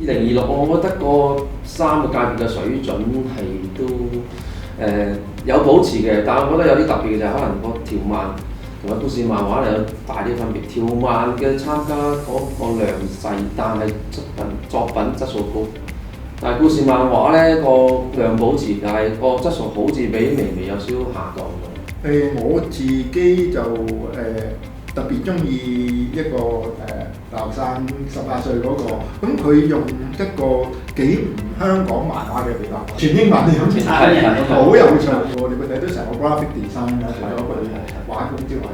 2026，我覺得個三個界別嘅水準係都有保持嘅，但係我覺得有啲特別嘅就係可能個條漫同埋故事漫畫有大啲分別。條漫嘅參加嗰個量細，但係作品質素高。但係故事漫畫咧個量保持，但係個質素好似比微有少少下降咗。我自己就特別中意一個大學生18歲嗰個，咁佢用一個幾唔香港漫畫嘅比較，全英文咁好有趣喎！你會睇到成個 graphic design 啦，除咗佢畫工之外，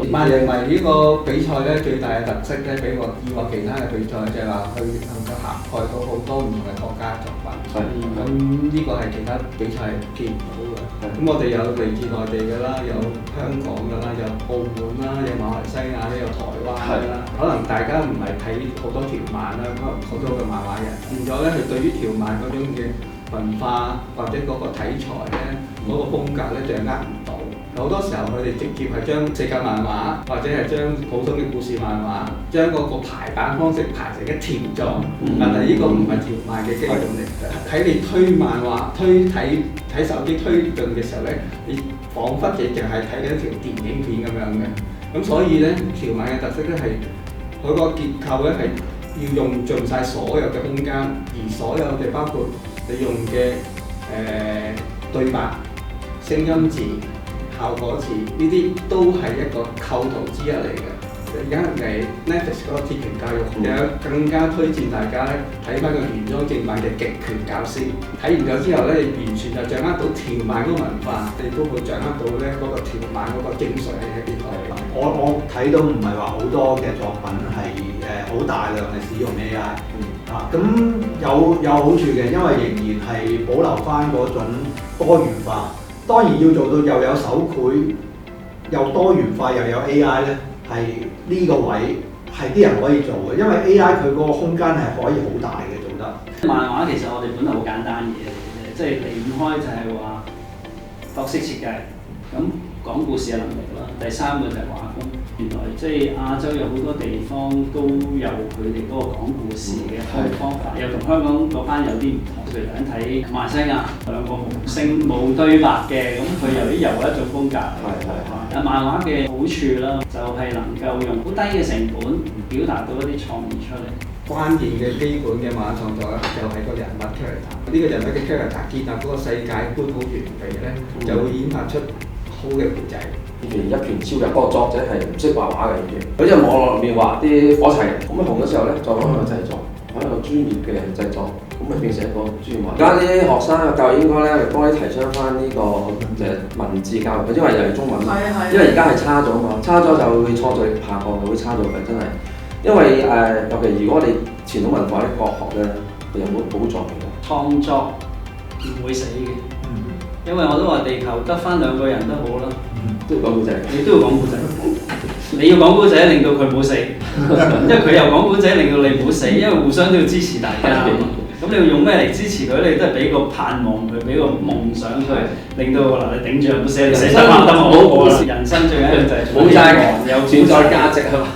漫認為呢個比賽咧最大嘅特色咧，比我以往其他嘅比賽就係話佢能夠涵蓋到好多唔同嘅國家作品。咁呢個係其他比賽係見唔到嘅。咁我哋有嚟自內地嘅啦，有香港嘅啦，有澳門啦，有馬來西亞咧，有台灣啦。可能大家唔係睇好多條漫啦，可能好多嘅漫畫人變咗咧，佢對於條漫嗰種嘅文化或者嗰個題材咧，嗰個風格咧掌握唔到。好多時候佢哋直接係將世界漫畫或者係將普通嘅故事漫畫，將嗰個排版方式排成一條狀。但係呢個唔係條漫嘅基本嚟嘅。睇你推漫畫、睇手機推進嘅時候咧，你彷彿亦淨係睇緊一條電影片咁樣嘅。咁所以咧，條漫嘅特色咧係佢個結構咧係要用盡晒所有嘅空間，而所有嘅包括你用嘅對白、聲音字、效果字呢啲都係一個構圖之一嚟嘅。而家嚟 Netflix 嗰個貼權教育，有更加推薦大家咧睇翻個原裝正版嘅《極權教師》。睇完咗之後咧，你完全就掌握到條漫嗰個文化，你都會掌握到咧嗰個條漫嗰個精髓喺邊度。我睇到唔係話好多嘅作品係好大量係使用 AI。咁有好處嘅，因為仍然係保留翻嗰種多元化。當然要做到又有手繪，又多元化，又有 AI 咧，係呢個位係啲人可以做嘅，因為 AI 佢嗰個空間係可以好大嘅做得。漫畫其實我哋本來好簡單嘢嚟嘅，即係離唔開就係話角色設計，咁講故事嘅能力啦。第三個就係畫工。原來即係亞洲有好多地方都有佢哋嗰個講故事嘅方法，又同香港嗰班有啲唔同。譬如想睇馬來西亞兩個無聲冇對白嘅，咁佢有一種風格。漫畫嘅好處啦，就係能夠用好低嘅成本表達到一啲創意出嚟。關鍵嘅基本嘅漫畫創作咧，就係個人物 character。呢個人物嘅 character 建立嗰個世界觀好完備咧，就會演發出好嘅故仔。以前一拳超人嗰個作者係唔識畫畫嘅，已經佢喺網絡入面畫啲火柴人，咁啊紅咗之後咧，再揾個製作，揾一個專業嘅人製作，咁啊變成一個專業畫。而家啲學生嘅教育應該咧，幫你提倡翻呢個文字教育，因為又係中文，因為而家係差咗嘛，差咗就會創作力下降，就會差咗嘅真係。因為尤其如果我哋傳統文化啲國學咧，佢有冇補助嘅？創作唔會死嘅，因為我都話地球得翻兩個人都好啦。都要講古仔，你都要講古仔。你要講古仔，令到佢冇死，因為佢又講古仔，令到你冇死，因為互相都要支持大家。咁你要用咩嚟支持佢？你都係俾個盼望佢，俾個夢想佢，令到嗱你頂住唔好死，你死得啱得好過啦。人生最緊要就係冇債，有存在價值係嘛？